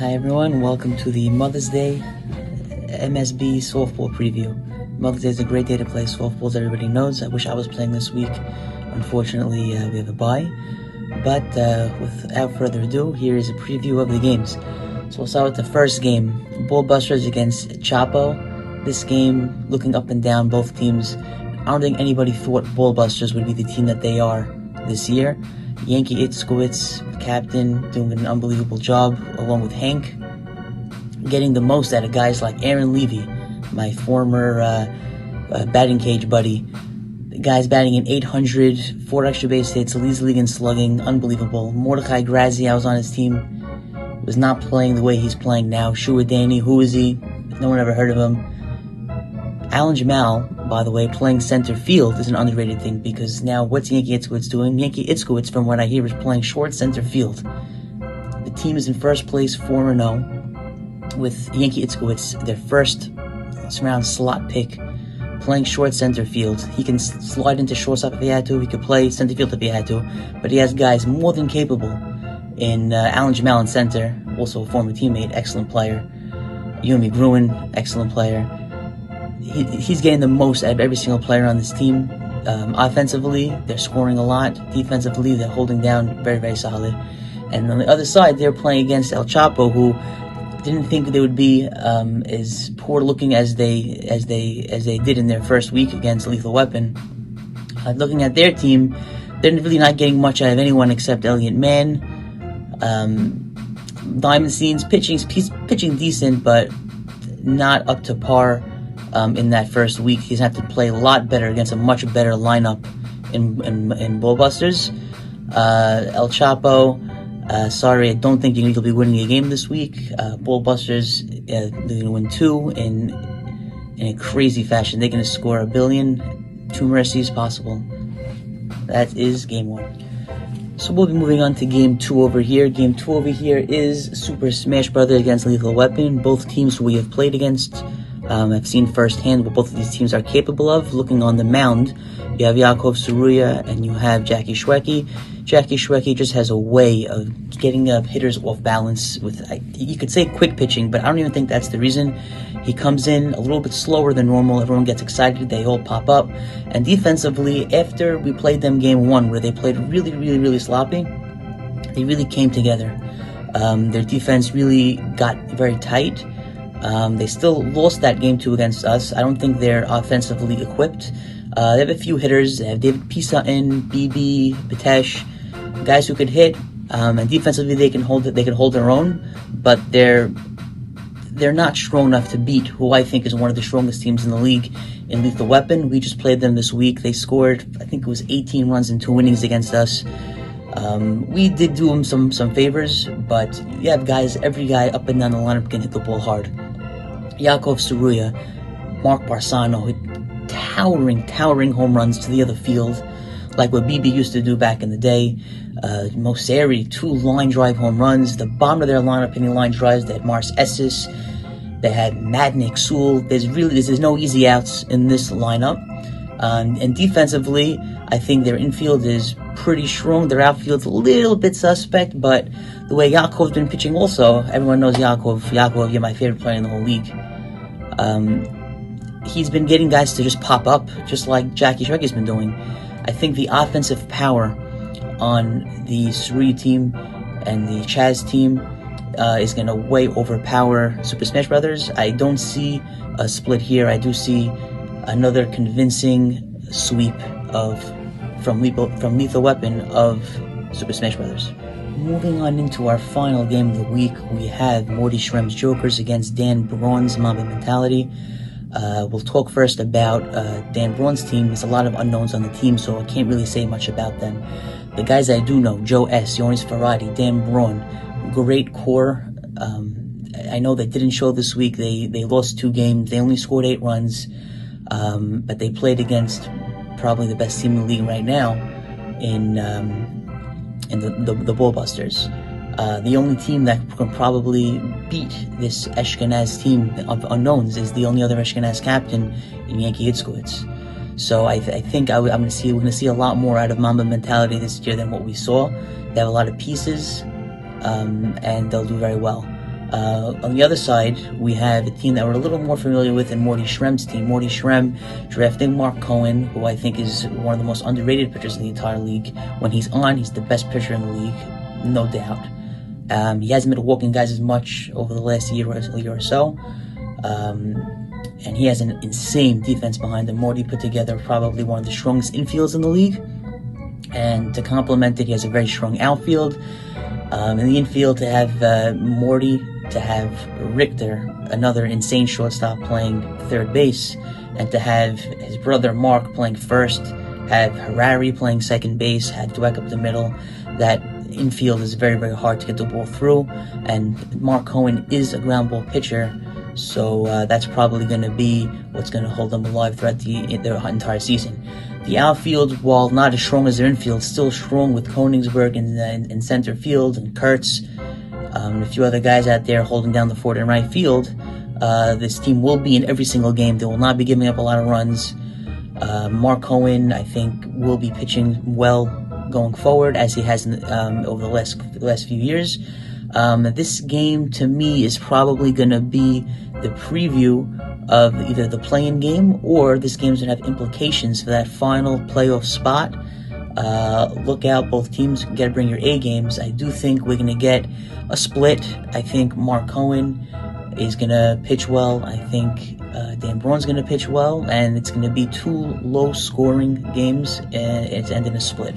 Hi everyone, welcome to the Mother's Day MSB softball preview. Mother's Day is a great day to play softball, as everybody knows. I wish I was playing this week. Unfortunately, we have a bye. But without further ado, here is a preview of the games. So we'll start with the first game, Bullbusters against Chapo. This game, looking up and down, both teams, I don't think anybody thought Bullbusters would be the team that they are this year. Yankee Itzkowitz, captain, doing an unbelievable job, along with Hank, getting the most out of guys like Aaron Levy, my former batting cage buddy. The guy's batting in 800, 4 extra base hits, leads the league in slugging, unbelievable. Mordecai Grazzi, I was on his team, was not playing the way he's playing now. Shua Danny, who is he? No one ever heard of him. Alan Jamal, by the way, playing center field is an underrated thing, because now what's Yankee Itzkowitz doing? Yankee Itzkowitz, from what I hear, is playing short center field. The team is in first place, 4-0, with Yankee Itzkowitz, their first round slot pick, playing short center field. He can slide into shortstop if he had to. He could play center field if he had to. But he has guys more than capable in Alan Jamal in center, also a former teammate, excellent player. Yumi Gruen, excellent player. He's getting the most out of every single player on this team. Offensively, they're scoring a lot. Defensively, they're holding down very, very solid. And on the other side, they're playing against El Chapo, who didn't think they would be as poor looking as they did in their first week against Lethal Weapon. Looking at their team, they're really not getting much out of anyone except Elliott Mann. Diamond Scenes pitching decent, but not up to par. In that first week, he's going to have to play a lot better against a much better lineup in Bullbusters. El Chapo, sorry, I don't think you'll be winning a game this week. Bullbusters, they're going to win 2 in a crazy fashion. They're going to score 1 billion, 2 mercies possible. That is game 1. So we'll be moving on to game 2 over here. Game 2 over here is Super Smash Bros. Against Lethal Weapon. Both teams who we have played against. I've seen firsthand what both of these teams are capable of. Looking on the mound, you have Yakov Saruya and you have Jackie Schwecke. Jackie Schwecke just has a way of getting hitters off balance with, you could say quick pitching, but I don't even think that's the reason. He comes in a little bit slower than normal. Everyone gets excited. They all pop up. And defensively, after we played them game 1, where they played really, really, really sloppy, they really came together. Their defense really got very tight. They still lost that game 2 against us. I don't think they're offensively equipped. They have a few hitters. They have David P. Sutton, BB, Bitesh, guys who could hit. And defensively, they can hold their own. But they're not strong enough to beat who I think is one of the strongest teams in the league in Lethal Weapon. We just played them this week. They scored, I think it was 18 runs in 2 innings against us. We did do them some favors, but you have guys, every guy up and down the lineup can hit the ball hard. Yakov Saruya, Mark Barsano hit towering home runs to the other field, like what BB used to do back in the day. Moseri, 2 line drive home runs. The bottom of their lineup hitting line drives, they had Mars Essis, they had Madnik Sewell. There's no easy outs in this lineup. And defensively, I think their infield is pretty strong. Their outfield's a little bit suspect, but the way Yakov's been pitching also, everyone knows Yakov. Yakov, you're my favorite player in the whole league. He's been getting guys to just pop up, just like Jackie Schwecke's been doing. I think the offensive power on the Surui team and the Chaz team is going to way overpower Super Smash Brothers. I don't see a split here. I do see another convincing sweep from Lethal Weapon of Super Smash Bros. Moving on into our final game of the week, we have Morty Shrem's Jokers against Dan Braun's Mamba Mentality. We'll talk first about Dan Braun's team. There's a lot of unknowns on the team, so I can't really say much about them. The guys I do know, Joe S., Yonis Faradi, Dan Braun, great core. I know they didn't show this week. They lost 2 games. They only scored 8 runs. But they played against probably the best team in the league right now in the Bullbusters. The only team that can probably beat this Ashkenaz team of unknowns is the only other Ashkenaz captain in Yankee Itzkowitz. So I think we're going to see a lot more out of Mamba Mentality this year than what we saw. They have a lot of pieces, and they'll do very well. On the other side, we have a team that we're a little more familiar with in Morty Shrem's team. Morty Shrem drafting Mark Cohen, who I think is one of the most underrated pitchers in the entire league. When he's on, he's the best pitcher in the league, no doubt. He hasn't been walking guys as much over the last year or so. And he has an insane defense behind him. Morty put together probably one of the strongest infields in the league. And to complement it, he has a very strong outfield. In the infield, to have Morty, to have Richter, another insane shortstop, playing third base, and to have his brother Mark playing first, have Harari playing second base, have Dweck up the middle. That infield is very, very hard to get the ball through, and Mark Cohen is a ground ball pitcher, so that's probably going to be what's going to hold them alive throughout the entire season. The outfield, while not as strong as their infield, still strong with Koenigsberg in center field, and Kurtz, and a few other guys out there holding down the fort in right field. This team will be in every single game. They will not be giving up a lot of runs. Mark Cohen, I think, will be pitching well going forward, as he has over the last few years. This game, to me, is probably going to be the preview of either the play-in game, or this game's going to have implications for that final playoff spot. Look out, both teams got to bring your A games. I do think we're going to get a split. I think Mark Cohen is going to pitch well. I think Dan Braun's going to pitch well, and it's going to be two low-scoring games, and it's ending a split.